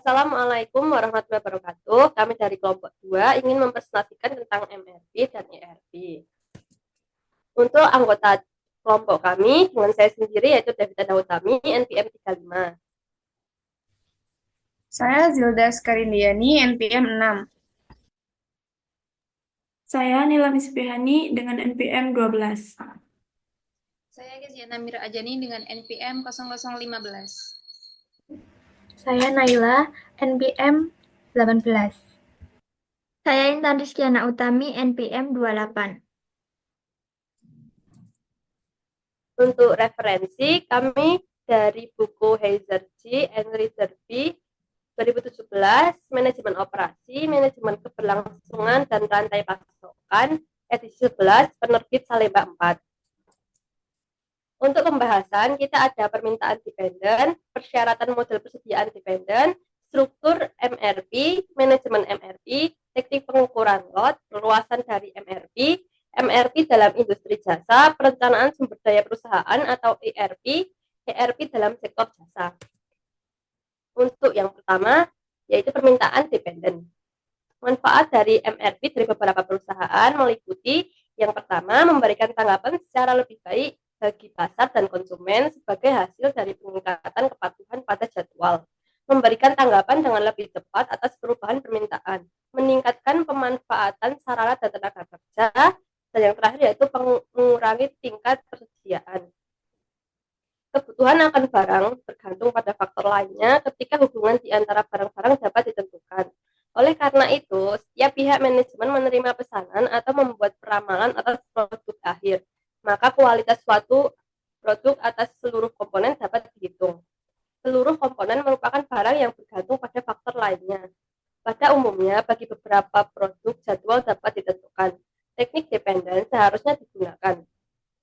Assalamualaikum warahmatullahi wabarakatuh. Kami dari kelompok 2 ingin mempresentasikan tentang MRP dan ERP. Untuk anggota kelompok kami, dengan saya sendiri yaitu Devita Dautami, NPM 35. Saya Zilda Skarindiani, NPM 6. Saya Nila Misbihani dengan NPM 12. Saya Geziana Mira Ajani dengan NPM 0015. Saya Naila, NPM 18. Saya Intan Rizkiana Utami, NPM 28. Untuk referensi, kami dari buku Heizer G. and Reader B. 2017, Manajemen Operasi, Manajemen Keberlangsungan dan Rantai Pasokan, edisi 11, penerbit Salemba 4. Untuk pembahasan, kita ada permintaan dependen, persyaratan model persediaan dependen, struktur MRP, manajemen MRP, teknik pengukuran lot, perluasan dari MRP, MRP dalam industri jasa, perencanaan sumber daya perusahaan atau ERP, ERP dalam sektor jasa. Untuk yang pertama, yaitu permintaan dependen. Manfaat dari MRP dari beberapa perusahaan meliputi yang pertama, memberikan tanggapan secara lebih baik bagi pasar dan konsumen sebagai hasil dari peningkatan kepatuhan pada jadwal, memberikan tanggapan dengan lebih cepat atas perubahan permintaan, meningkatkan pemanfaatan sarana dan tenaga kerja, dan yang terakhir yaitu mengurangi tingkat persediaan. Kebutuhan akan barang bergantung pada faktor lainnya ketika hubungan di antara barang-barang dapat ditentukan. Oleh karena itu, setiap pihak manajemen menerima pesanan atau membuat peramalan atas produk akhir, maka kualitas suatu produk atas seluruh komponen dapat dihitung. Seluruh komponen merupakan barang yang bergantung pada faktor lainnya. Pada umumnya, bagi beberapa produk, jadwal dapat ditentukan. Teknik dependen seharusnya digunakan.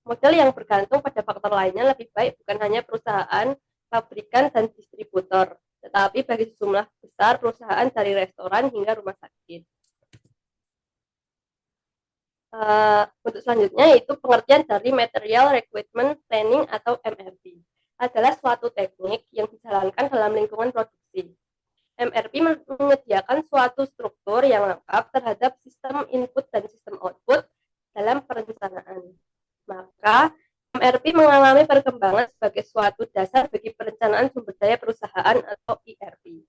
Model yang bergantung pada faktor lainnya lebih baik bukan hanya perusahaan, pabrikan, dan distributor, tetapi bagi sejumlah besar perusahaan dari restoran hingga rumah sakit. Untuk selanjutnya yaitu pengertian dari Material Requirement Planning atau MRP adalah suatu teknik yang dijalankan dalam lingkungan produksi. MRP menyediakan suatu struktur yang lengkap terhadap sistem input dan sistem output dalam perencanaan. Maka MRP mengalami perkembangan sebagai suatu dasar bagi perencanaan sumber daya perusahaan atau ERP.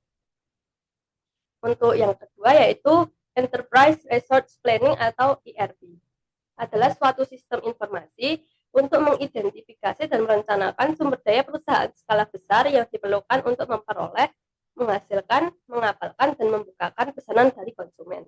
Untuk yang kedua yaitu Enterprise Resource Planning atau ERP adalah suatu sistem informasi untuk mengidentifikasi dan merencanakan sumber daya perusahaan skala besar yang diperlukan untuk memperoleh, menghasilkan, mengapalkan, dan membukakan pesanan dari konsumen.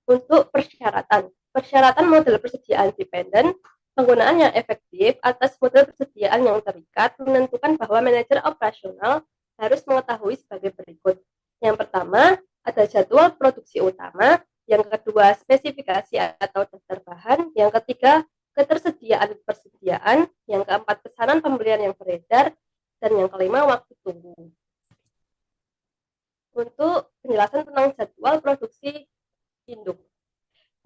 Untuk persyaratan model persediaan dependen, penggunaan yang efektif atas model persediaan yang terikat menentukan bahwa manajer operasional harus mengetahui sebagai berikut. Yang pertama, ada jadwal produksi utama, yang kedua, spesifikasi atau daftar bahan, yang ketiga, ketersediaan persediaan, yang keempat, pesanan pembelian yang beredar, dan yang kelima, waktu tunggu. Untuk penjelasan tentang jadwal produksi induk.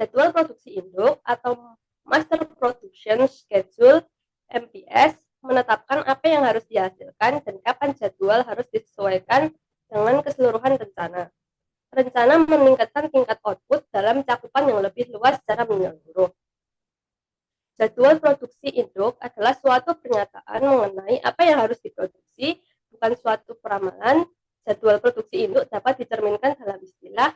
Jadwal produksi induk atau Master Production Schedule MPS menetapkan apa yang harus dihasilkan dan kapan jadwal harus disesuaikan dengan keseluruhan rencana. Rencana meningkatkan tingkat output dalam cakupan yang lebih luas secara menyeluruh. Jadwal produksi induk adalah suatu pernyataan mengenai apa yang harus diproduksi, bukan suatu peramalan. Jadwal produksi induk dapat dicerminkan dalam istilah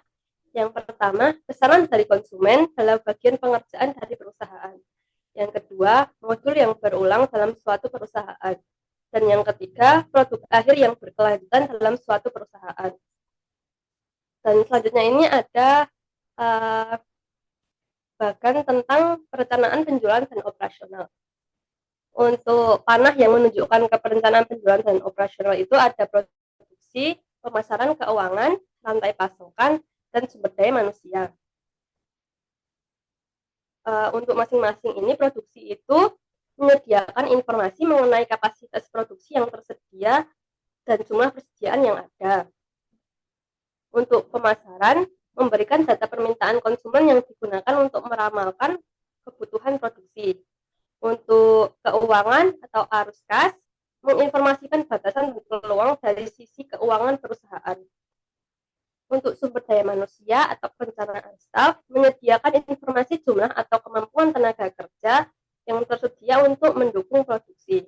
yang pertama, pesanan dari konsumen dalam bagian pengerjaan dari perusahaan. Yang kedua, modul yang berulang dalam suatu perusahaan. Dan yang ketiga, produk akhir yang berkelanjutan dalam suatu perusahaan. Dan selanjutnya ini ada bagan tentang perencanaan penjualan dan operasional. Untuk panah yang menunjukkan ke perencanaan penjualan dan operasional itu ada produksi, pemasaran keuangan, rantai pasokan, dan sumber daya manusia. Untuk masing-masing ini produksi itu menyediakan informasi mengenai kapasitas produksi yang tersedia dan jumlah persediaan yang ada. Untuk pemasaran, memberikan data permintaan konsumen yang digunakan untuk meramalkan kebutuhan produksi. Untuk keuangan atau arus kas, menginformasikan batasan dan peluang dari sisi keuangan daya manusia atau perencanaan staf menyediakan informasi jumlah atau kemampuan tenaga kerja yang tersedia untuk mendukung produksi.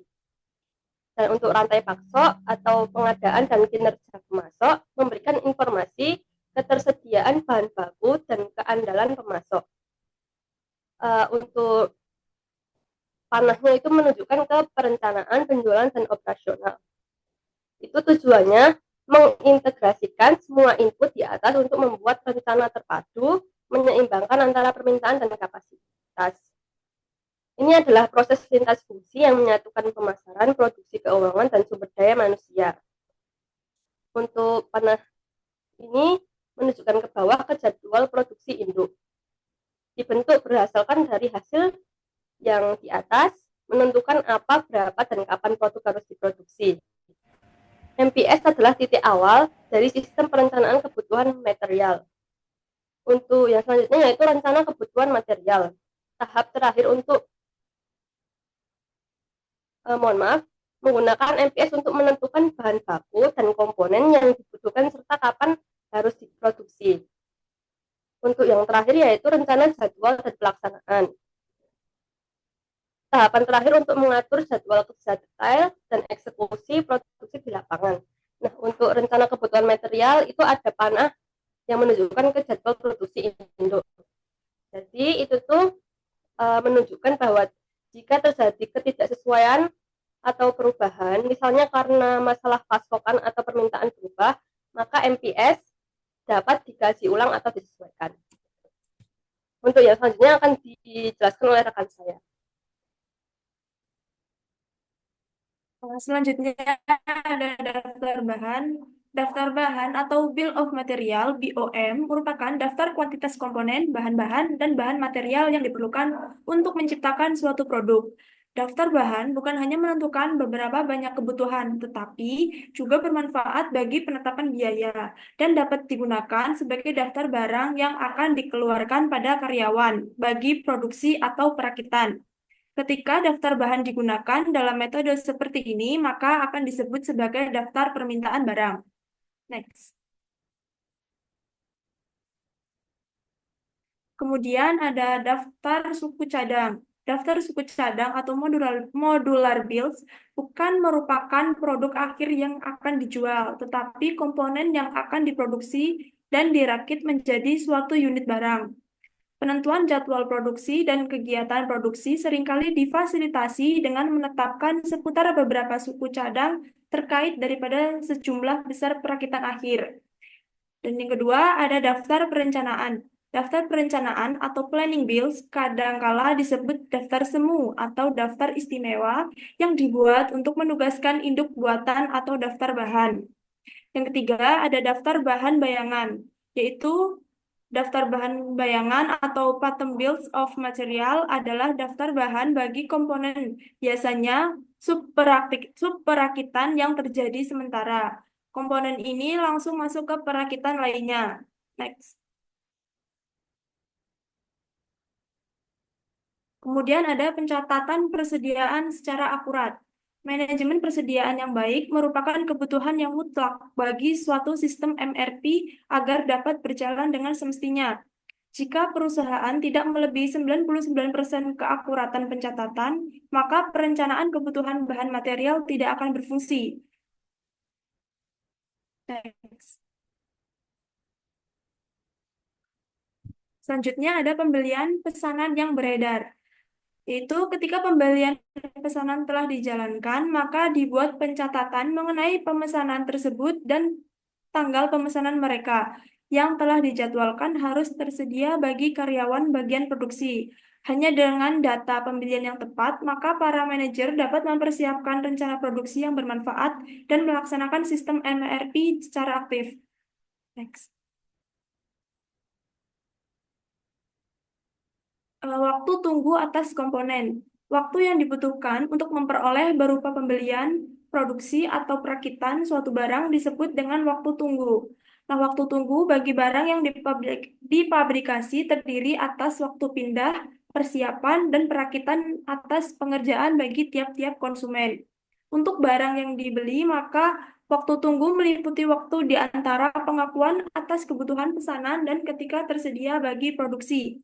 Dan untuk rantai pasok atau pengadaan dan kinerja pemasok memberikan informasi ketersediaan bahan baku dan keandalan pemasok. Untuk panahnya itu menunjukkan ke perencanaan, penjualan, dan operasional. Itu tujuannya mengintegrasikan semua input di atas untuk membuat rencana terpadu, menyeimbangkan antara permintaan dan kapasitas. Ini adalah proses lintas fungsi yang menyatukan pemasaran, produksi keuangan, dan sumber daya manusia. Untuk panah ini menunjukkan ke bawah ke jadwal produksi induk. Dibentuk berdasarkan dari hasil yang di atas, menentukan apa, berapa, dan kapan produk harus diproduksi. MPS adalah titik awal dari sistem perencanaan kebutuhan material. Untuk yang selanjutnya yaitu rencana kebutuhan material. Tahap terakhir untuk menggunakan MPS untuk menentukan bahan baku dan komponen yang dibutuhkan serta kapan harus diproduksi. Untuk yang terakhir yaitu rencana jadwal dan pelaksanaan. Tahapan terakhir untuk mengatur jadwal kerja detail dan eksekusi produksi di lapangan. Nah, untuk rencana kebutuhan material itu ada panah yang menunjukkan ke jadwal produksi induk. Jadi itu tuh menunjukkan bahwa jika terjadi ketidaksesuaian atau perubahan, misalnya karena masalah pasokan atau permintaan berubah, maka MPS dapat dikaji ulang atau disesuaikan. Untuk yang selanjutnya akan dijelaskan oleh rekan saya. Selanjutnya ada daftar bahan. Daftar bahan atau Bill of Material (BOM) merupakan daftar kuantitas komponen, bahan-bahan, dan bahan material yang diperlukan untuk menciptakan suatu produk. Daftar bahan bukan hanya menentukan beberapa banyak kebutuhan, tetapi juga bermanfaat bagi penetapan biaya dan dapat digunakan sebagai daftar barang yang akan dikeluarkan pada karyawan bagi produksi atau perakitan. Ketika daftar bahan digunakan dalam metode seperti ini, maka akan disebut sebagai daftar permintaan barang. Next. Kemudian ada daftar suku cadang. Daftar suku cadang atau modular bills bukan merupakan produk akhir yang akan dijual, tetapi komponen yang akan diproduksi dan dirakit menjadi suatu unit barang. Penentuan jadwal produksi dan kegiatan produksi seringkali difasilitasi dengan menetapkan seputar beberapa suku cadang terkait daripada sejumlah besar perakitan akhir. Dan yang kedua ada daftar perencanaan. Daftar perencanaan atau planning bills kadangkala disebut daftar semu atau daftar istimewa yang dibuat untuk menugaskan induk buatan atau daftar bahan. Yang ketiga ada daftar bahan bayangan, yaitu daftar bahan bayangan atau pattern bills of material adalah daftar bahan bagi komponen, biasanya subperakitan yang terjadi sementara. Komponen ini langsung masuk ke perakitan lainnya. Next. Kemudian ada pencatatan persediaan secara akurat. Manajemen persediaan yang baik merupakan kebutuhan yang mutlak bagi suatu sistem MRP agar dapat berjalan dengan semestinya. Jika perusahaan tidak melebihi 99% keakuratan pencatatan, maka perencanaan kebutuhan bahan material tidak akan berfungsi. Next. Selanjutnya ada pembelian pesanan yang beredar. Itu ketika pembelian pesanan telah dijalankan, maka dibuat pencatatan mengenai pemesanan tersebut dan tanggal pemesanan mereka yang telah dijadwalkan harus tersedia bagi karyawan bagian produksi. Hanya dengan data pembelian yang tepat, maka para manajer dapat mempersiapkan rencana produksi yang bermanfaat dan melaksanakan sistem MRP secara aktif. Next. Waktu tunggu atas komponen. Waktu yang dibutuhkan untuk memperoleh berupa pembelian, produksi, atau perakitan suatu barang disebut dengan waktu tunggu. Nah, waktu tunggu bagi barang yang dipabrikasi terdiri atas waktu pindah, persiapan, dan perakitan atas pengerjaan bagi tiap-tiap konsumen. Untuk barang yang dibeli, maka waktu tunggu meliputi waktu di antara pengakuan atas kebutuhan pesanan dan ketika tersedia bagi produksi.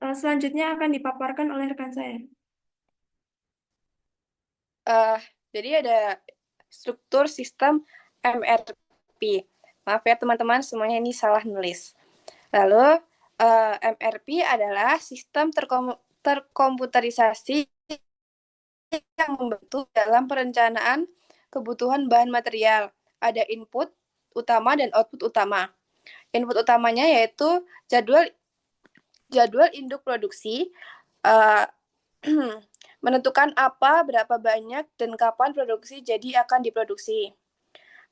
Selanjutnya akan dipaparkan oleh rekan saya. Jadi ada struktur sistem MRP. Maaf ya teman-teman, semuanya ini salah nulis. Lalu MRP adalah sistem terkomputerisasi yang membantu dalam perencanaan kebutuhan bahan material. Ada input utama dan output utama. Input utamanya yaitu jadwal induk produksi, menentukan apa, berapa banyak, dan kapan produksi jadi akan diproduksi.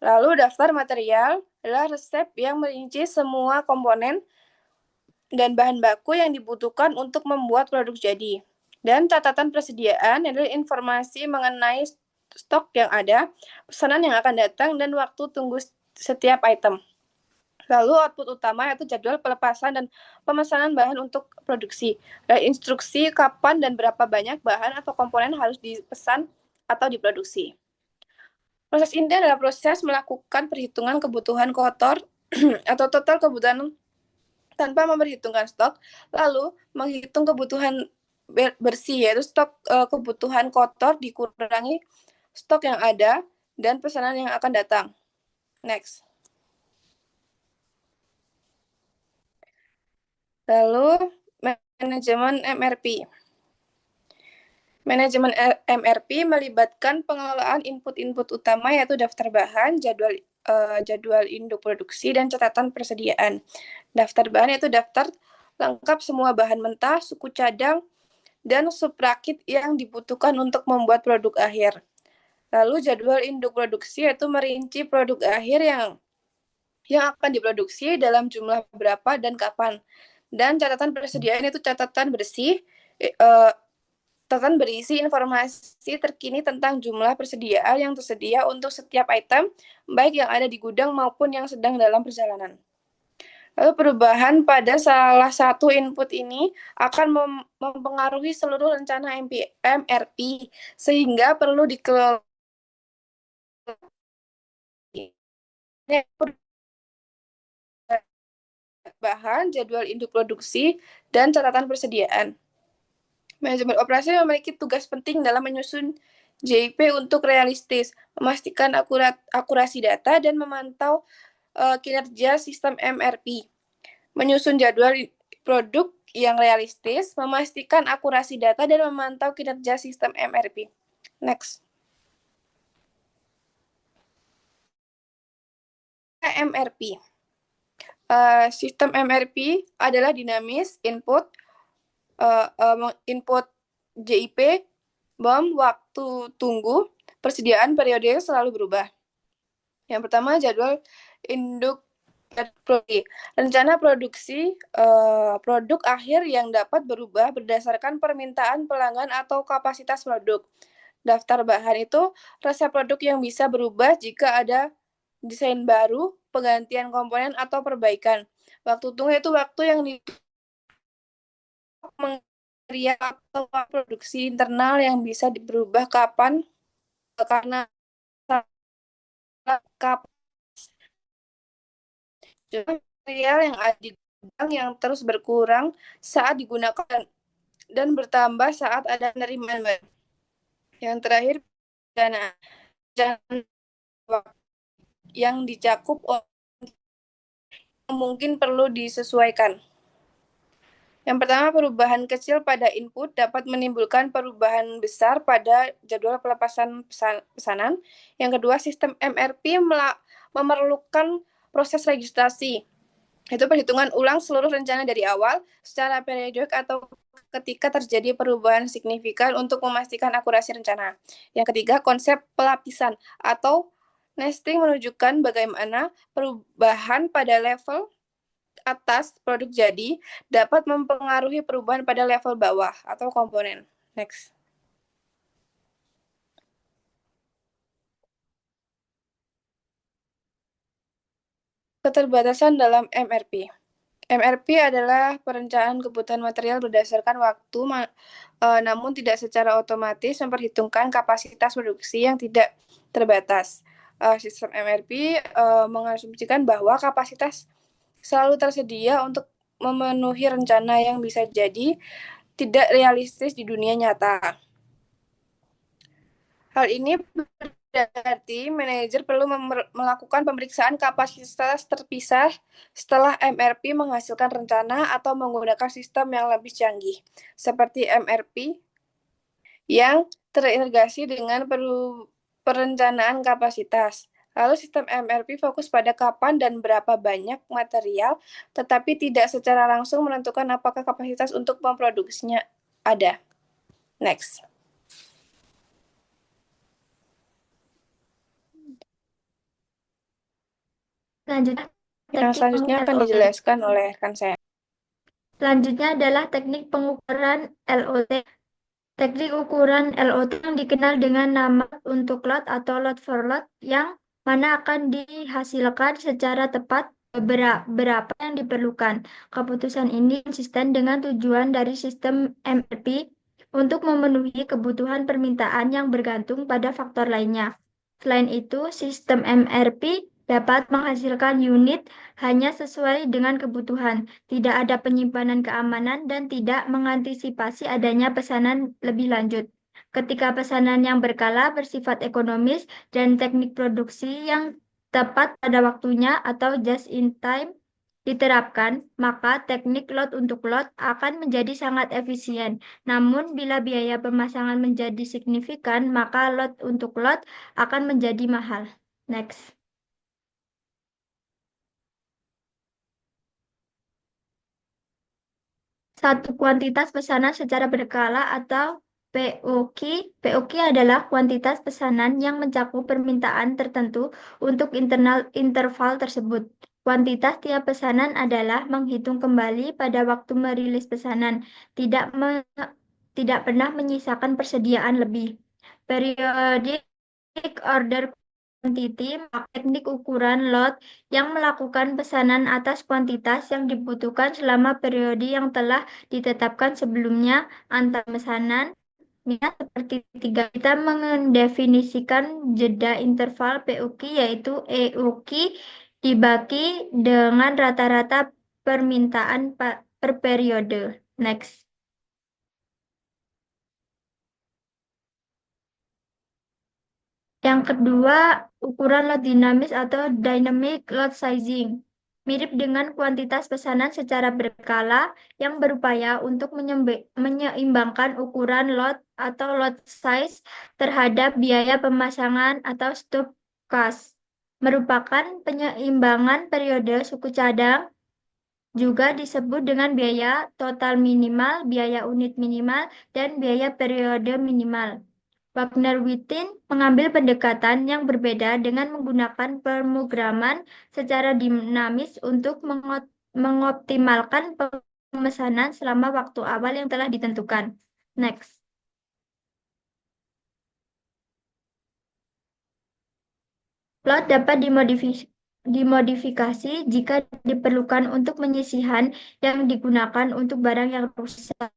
Lalu daftar material adalah resep yang merinci semua komponen dan bahan baku yang dibutuhkan untuk membuat produk jadi. Dan catatan persediaan adalah informasi mengenai stok yang ada, pesanan yang akan datang, dan waktu tunggu setiap item. Lalu output utama yaitu jadwal pelepasan dan pemesanan bahan untuk produksi. Dan instruksi kapan dan berapa banyak bahan atau komponen harus dipesan atau diproduksi. Proses ini adalah proses melakukan perhitungan kebutuhan kotor atau total kebutuhan tanpa memperhitungkan stok, lalu menghitung kebutuhan bersih, yaitu stok kebutuhan kotor dikurangi stok yang ada dan pesanan yang akan datang. Next. Lalu, manajemen MRP. Manajemen MRP melibatkan pengelolaan input-input utama yaitu daftar bahan, jadwal induk produksi, dan catatan persediaan. Daftar bahan yaitu daftar lengkap semua bahan mentah, suku cadang, dan subrakit yang dibutuhkan untuk membuat produk akhir. Lalu jadwal induk produksi yaitu merinci produk akhir yang akan diproduksi dalam jumlah berapa dan kapan. Dan catatan persediaan itu catatan berisi informasi terkini tentang jumlah persediaan yang tersedia untuk setiap item, baik yang ada di gudang maupun yang sedang dalam perjalanan. Lalu perubahan pada salah satu input ini akan mempengaruhi seluruh rencana MRP, sehingga perlu dikelola bahan, jadwal induk produksi, dan catatan persediaan. Manajemen operasi memiliki tugas penting dalam menyusun JIP untuk realistis, memastikan akurasi data, dan memantau kinerja sistem MRP. Menyusun jadwal produk yang realistis, memastikan akurasi data, dan memantau kinerja sistem MRP. Next. MRP. Sistem MRP adalah dinamis, input JIP, BOM, waktu tunggu, persediaan periode selalu berubah. Yang pertama, jadwal induk produksi. Rencana produksi produk akhir yang dapat berubah berdasarkan permintaan pelanggan atau kapasitas produk. Daftar bahan itu resep produk yang bisa berubah jika ada desain baru, penggantian komponen, atau perbaikan. Waktu tunggu itu waktu yang mengeria atau produksi internal yang bisa berubah kapan karena material yang ada di gudang yang terus berkurang saat digunakan dan bertambah saat ada penerimaan baru. Yang terakhir, dana yang dicakup mungkin perlu disesuaikan. Yang pertama, perubahan kecil pada input dapat menimbulkan perubahan besar pada jadwal pelepasan pesanan. Yang kedua, sistem MRP memerlukan proses registrasi. Itu perhitungan ulang seluruh rencana dari awal secara periodik atau ketika terjadi perubahan signifikan untuk memastikan akurasi rencana. Yang ketiga, konsep pelapisan atau nesting menunjukkan bagaimana perubahan pada level atas produk jadi dapat mempengaruhi perubahan pada level bawah atau komponen. Next. Keterbatasan dalam MRP. MRP adalah perencanaan kebutuhan material berdasarkan waktu, namun tidak secara otomatis memperhitungkan kapasitas produksi yang tidak terbatas. Sistem MRP mengasumsikan bahwa kapasitas selalu tersedia untuk memenuhi rencana yang bisa jadi tidak realistis di dunia nyata. Hal ini berarti manajer perlu melakukan pemeriksaan kapasitas terpisah setelah MRP menghasilkan rencana atau menggunakan sistem yang lebih canggih, seperti MRP yang terintegrasi dengan perencanaan kapasitas. Lalu sistem MRP fokus pada kapan dan berapa banyak material, tetapi tidak secara langsung menentukan apakah kapasitas untuk memproduksinya ada. Next. Selanjutnya akan dijelaskan oleh rekan saya. Selanjutnya adalah teknik pengukuran LOT. Teknik ukuran LOT yang dikenal dengan nama untuk lot atau lot for lot yang mana akan dihasilkan secara tepat berapa yang diperlukan. Keputusan ini konsisten dengan tujuan dari sistem MRP untuk memenuhi kebutuhan permintaan yang bergantung pada faktor lainnya. Selain itu, sistem MRP dapat menghasilkan unit hanya sesuai dengan kebutuhan, tidak ada penyimpanan keamanan, dan tidak mengantisipasi adanya pesanan lebih lanjut. Ketika pesanan yang berkala bersifat ekonomis dan teknik produksi yang tepat pada waktunya atau just in time diterapkan, maka teknik lot untuk lot akan menjadi sangat efisien. Namun, bila biaya pemasangan menjadi signifikan, maka lot untuk lot akan menjadi mahal. Next. Satu kuantitas pesanan secara berkala atau POQ. POQ adalah kuantitas pesanan yang mencakup permintaan tertentu untuk interval tersebut. Kuantitas tiap pesanan adalah menghitung kembali pada waktu merilis pesanan, tidak pernah menyisakan persediaan lebih. Periodic order quantity, teknik ukuran lot yang melakukan pesanan atas kuantitas yang dibutuhkan selama periode yang telah ditetapkan sebelumnya antar pesanan. Seperti tiga, kita mendefinisikan jeda interval POQ yaitu EOQ dibagi dengan rata-rata permintaan per periode. Next. Yang kedua, ukuran lot dinamis atau dynamic lot sizing. Mirip dengan kuantitas pesanan secara berkala yang berupaya untuk menyeimbangkan ukuran lot atau lot size terhadap biaya pemasangan atau stop cost. Merupakan penyeimbangan periode suku cadang, juga disebut dengan biaya total minimal, biaya unit minimal, dan biaya periode minimal. Wagner-Wittin mengambil pendekatan yang berbeda dengan menggunakan pemrograman secara dinamis untuk mengoptimalkan pemesanan selama waktu awal yang telah ditentukan. Next. Lot dapat dimodifikasi jika diperlukan untuk penyisihan yang digunakan untuk barang yang rusak.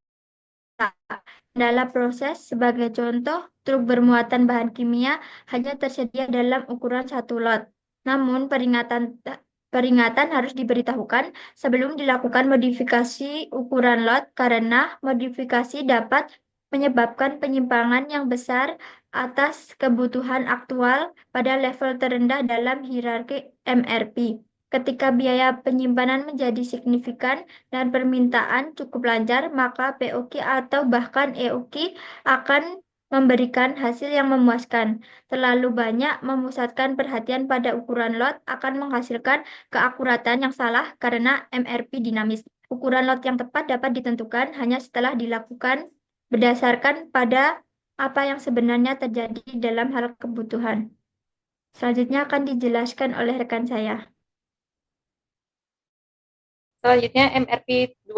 Dalam proses, sebagai contoh, truk bermuatan bahan kimia hanya tersedia dalam ukuran satu lot. Namun, peringatan harus diberitahukan sebelum dilakukan modifikasi ukuran lot karena modifikasi dapat menyebabkan penyimpangan yang besar atas kebutuhan aktual pada level terendah dalam hierarki MRP. Ketika biaya penyimpanan menjadi signifikan dan permintaan cukup lancar, maka POQ atau bahkan EOQ akan memberikan hasil yang memuaskan. Terlalu banyak memusatkan perhatian pada ukuran lot akan menghasilkan keakuratan yang salah karena MRP dinamis. Ukuran lot yang tepat dapat ditentukan hanya setelah dilakukan berdasarkan pada apa yang sebenarnya terjadi dalam hal kebutuhan. Selanjutnya akan dijelaskan oleh rekan saya. Selanjutnya MRP 2.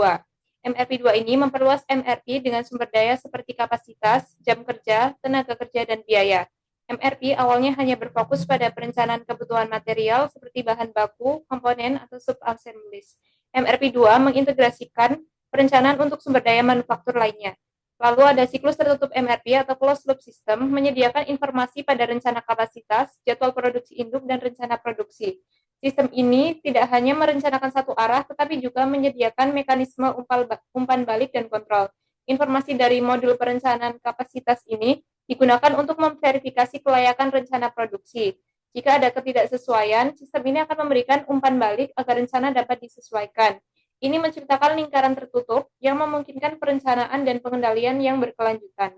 MRP 2 ini memperluas MRP dengan sumber daya seperti kapasitas, jam kerja, tenaga kerja, dan biaya. MRP awalnya hanya berfokus pada perencanaan kebutuhan material seperti bahan baku, komponen, atau sub-assemblies. MRP 2 mengintegrasikan perencanaan untuk sumber daya manufaktur lainnya. Lalu ada siklus tertutup MRP atau closed loop system, menyediakan informasi pada rencana kapasitas, jadwal produksi induk, dan rencana produksi. Sistem ini tidak hanya merencanakan satu arah, tetapi juga menyediakan mekanisme umpan balik dan kontrol. Informasi dari modul perencanaan kapasitas ini digunakan untuk memverifikasi kelayakan rencana produksi. Jika ada ketidaksesuaian, sistem ini akan memberikan umpan balik agar rencana dapat disesuaikan. Ini menciptakan lingkaran tertutup yang memungkinkan perencanaan dan pengendalian yang berkelanjutan.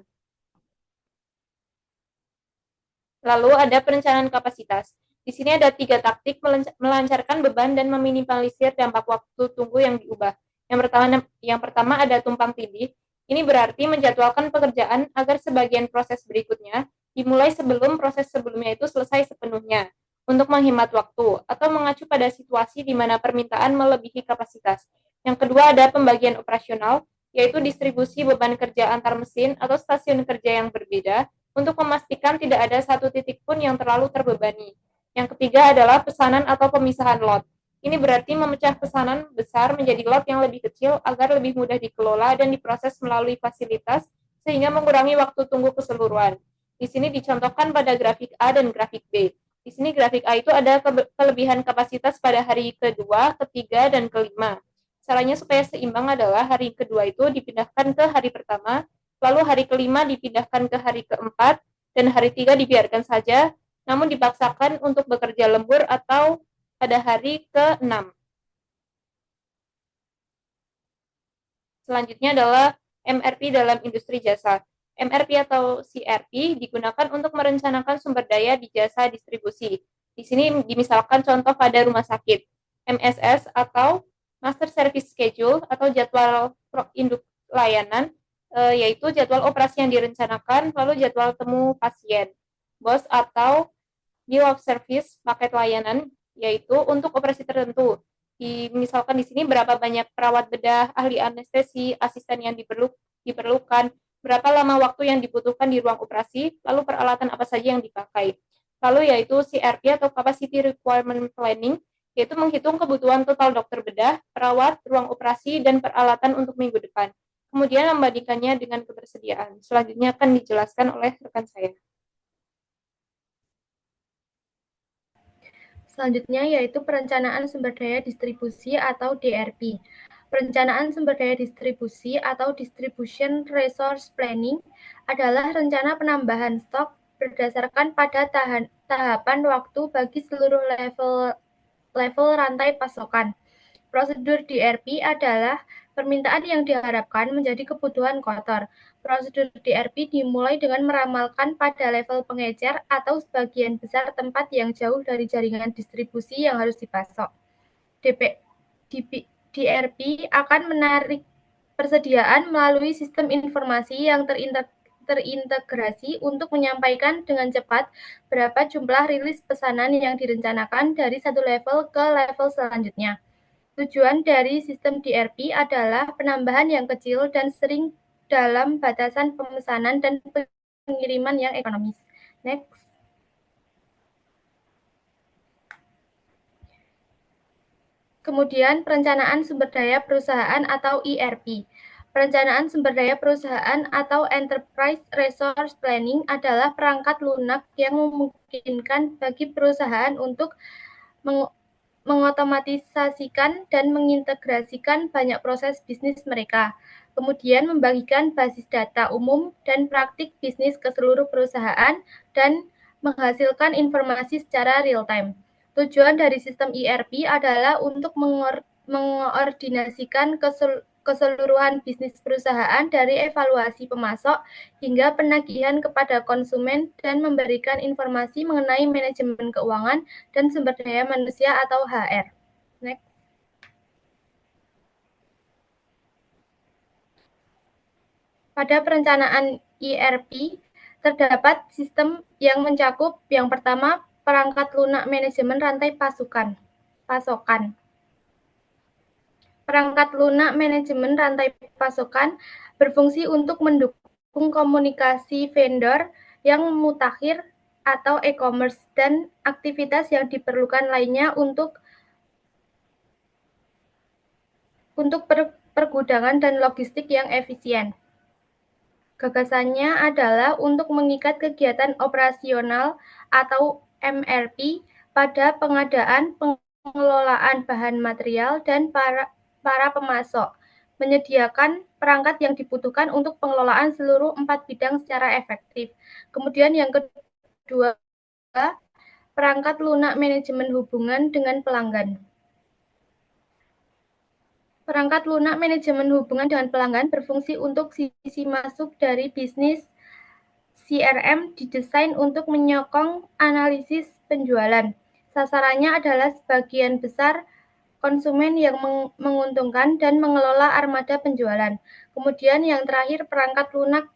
Lalu ada perencanaan kapasitas. Di sini ada 3 taktik melancarkan beban dan meminimalisir dampak waktu tunggu yang diubah. Yang pertama ada tumpang tindih. Ini berarti menjadwalkan pekerjaan agar sebagian proses berikutnya dimulai sebelum proses sebelumnya itu selesai sepenuhnya, untuk menghemat waktu, atau mengacu pada situasi di mana permintaan melebihi kapasitas. Yang kedua ada pembagian operasional, yaitu distribusi beban kerja antar mesin atau stasiun kerja yang berbeda, untuk memastikan tidak ada satu titik pun yang terlalu terbebani. Yang ketiga adalah pesanan atau pemisahan lot. Ini berarti memecah pesanan besar menjadi lot yang lebih kecil agar lebih mudah dikelola dan diproses melalui fasilitas, sehingga mengurangi waktu tunggu keseluruhan. Di sini dicontohkan pada grafik A dan grafik B. Di sini grafik A itu ada kelebihan kapasitas pada hari kedua, ketiga, dan kelima. Caranya supaya seimbang adalah hari kedua itu dipindahkan ke hari pertama, lalu hari kelima dipindahkan ke hari keempat, dan hari 3 dibiarkan saja, namun dipaksakan untuk bekerja lembur atau pada hari ke-6. Selanjutnya adalah MRP dalam industri jasa. MRP atau CRP digunakan untuk merencanakan sumber daya di jasa distribusi. Di sini dimisalkan contoh pada rumah sakit. MSS atau Master Service Schedule atau jadwal induk layanan, yaitu jadwal operasi yang direncanakan, lalu jadwal temu pasien. BOS atau Bill of Service, paket layanan, yaitu untuk operasi tertentu. Misalkan di sini berapa banyak perawat bedah, ahli anestesi, asisten yang diperlukan, berapa lama waktu yang dibutuhkan di ruang operasi, lalu peralatan apa saja yang dipakai. Lalu yaitu CRP atau Capacity Requirement Planning, yaitu menghitung kebutuhan total dokter bedah, perawat, ruang operasi, dan peralatan untuk minggu depan. Kemudian membandingkannya dengan ketersediaan. Selanjutnya akan dijelaskan oleh rekan saya. Selanjutnya yaitu perencanaan sumber daya distribusi atau DRP. Perencanaan sumber daya distribusi atau Distribution Resource Planning adalah rencana penambahan stok berdasarkan pada tahapan waktu bagi seluruh level rantai pasokan. Prosedur DRP adalah permintaan yang diharapkan menjadi kebutuhan kotor. Prosedur DRP dimulai dengan meramalkan pada level pengecer atau sebagian besar tempat yang jauh dari jaringan distribusi yang harus dipasok. DRP akan menarik persediaan melalui sistem informasi yang terintegrasi untuk menyampaikan dengan cepat berapa jumlah rilis pesanan yang direncanakan dari satu level ke level selanjutnya. Tujuan dari sistem DRP adalah penambahan yang kecil dan sering dalam batasan pemesanan dan pengiriman yang ekonomis. Next. Kemudian perencanaan sumber daya perusahaan atau ERP. Perencanaan sumber daya perusahaan atau Enterprise Resource Planning adalah perangkat lunak yang memungkinkan bagi perusahaan untuk mengotomatisasikan dan mengintegrasikan banyak proses bisnis mereka, kemudian membagikan basis data umum dan praktik bisnis ke seluruh perusahaan, dan menghasilkan informasi secara real-time. Tujuan dari sistem ERP adalah untuk mengordinasikan keseluruhan bisnis perusahaan dari evaluasi pemasok hingga penagihan kepada konsumen dan memberikan informasi mengenai manajemen keuangan dan sumber daya manusia atau HR. Next. Pada perencanaan ERP, terdapat sistem yang mencakup yang pertama, perangkat lunak manajemen rantai pasokan. Perangkat lunak manajemen rantai pasokan berfungsi untuk mendukung komunikasi vendor yang mutakhir atau e-commerce dan aktivitas yang diperlukan lainnya untuk untuk pergudangan dan logistik yang efisien. Gagasannya adalah untuk mengikat kegiatan operasional atau MRP pada pengadaan, pengelolaan bahan material, dan para pemasok, menyediakan perangkat yang dibutuhkan untuk pengelolaan seluruh 4 bidang secara efektif. Kemudian yang kedua, perangkat lunak manajemen hubungan dengan pelanggan. Perangkat lunak manajemen hubungan dengan pelanggan berfungsi untuk sisi masuk dari bisnis CRM didesain untuk menyokong analisis penjualan. Sasarannya adalah sebagian besar konsumen yang menguntungkan dan mengelola armada penjualan. Kemudian yang terakhir, perangkat lunak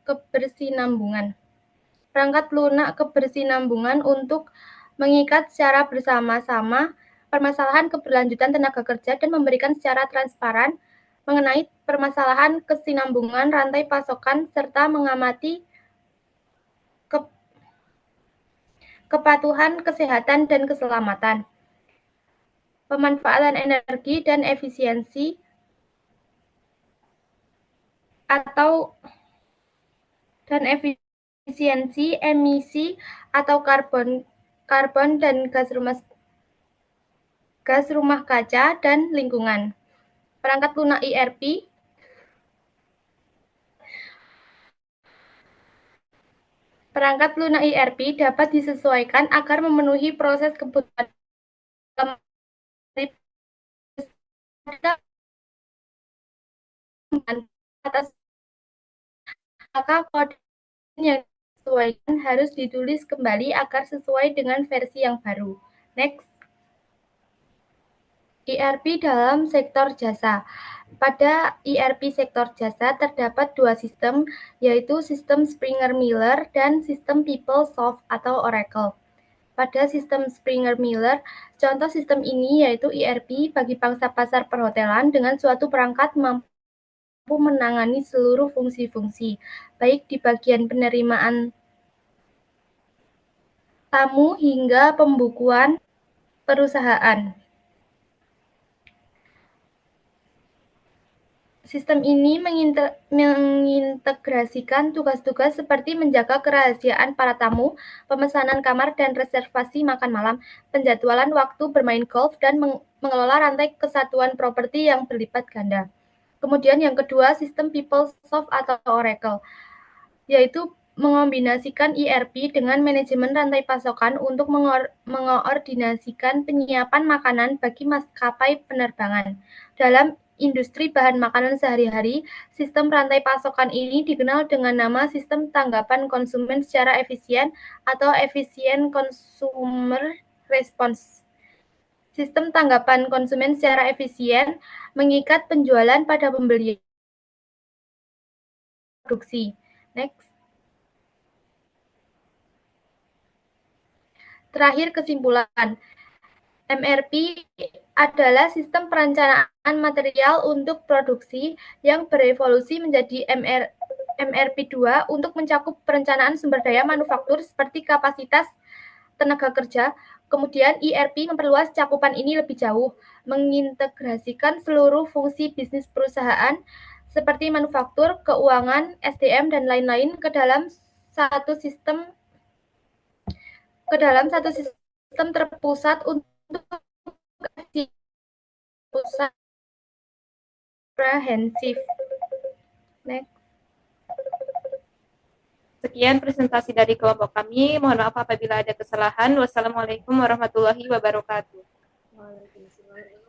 kebersinambungan. Perangkat lunak kebersinambungan untuk mengikat secara bersama-sama permasalahan keberlanjutan tenaga kerja dan memberikan secara transparan mengenai permasalahan kesinambungan rantai pasokan serta mengamati kepatuhan kesehatan dan keselamatan, pemanfaatan energi dan efisiensi emisi atau karbon dan gas rumah kaca dan lingkungan. Perangkat lunak ERP dapat disesuaikan agar memenuhi proses kebutuhan atas maka kode yang disesuaikan harus ditulis kembali agar sesuai dengan versi yang baru. Next. ERP dalam sektor jasa. Pada ERP sektor jasa terdapat dua sistem, yaitu sistem Springer-Miller dan sistem PeopleSoft atau Oracle. Pada sistem Springer-Miller, contoh sistem ini yaitu ERP bagi pangsa pasar perhotelan dengan suatu perangkat mampu menangani seluruh fungsi-fungsi, baik di bagian penerimaan tamu hingga pembukuan perusahaan. Sistem ini mengintegrasikan tugas-tugas seperti menjaga kerahasiaan para tamu, pemesanan kamar dan reservasi makan malam, penjadwalan waktu bermain golf, dan mengelola rantai kesatuan properti yang berlipat ganda. Kemudian yang kedua, sistem PeopleSoft atau Oracle, yaitu mengombinasikan ERP dengan manajemen rantai pasokan untuk mengoordinasikan penyiapan makanan bagi maskapai penerbangan. Dalam industri bahan makanan sehari-hari, sistem rantai pasokan ini dikenal dengan nama sistem tanggapan konsumen secara efisien atau efficient consumer response. Sistem tanggapan konsumen secara efisien mengikat penjualan pada pembelian produksi. Next. Terakhir, kesimpulan. MRP adalah sistem perencanaan material untuk produksi yang berevolusi menjadi MRP2 untuk mencakup perencanaan sumber daya manufaktur seperti kapasitas tenaga kerja. Kemudian ERP memperluas cakupan ini lebih jauh, mengintegrasikan seluruh fungsi bisnis perusahaan seperti manufaktur, keuangan, SDM, dan lain-lain ke dalam satu sistem terpusat untuk pusat komprehensif. Next. Sekian presentasi dari kelompok kami. Mohon maaf apabila ada kesalahan. Wassalamualaikum warahmatullahi wabarakatuh. Waalaikumsalam.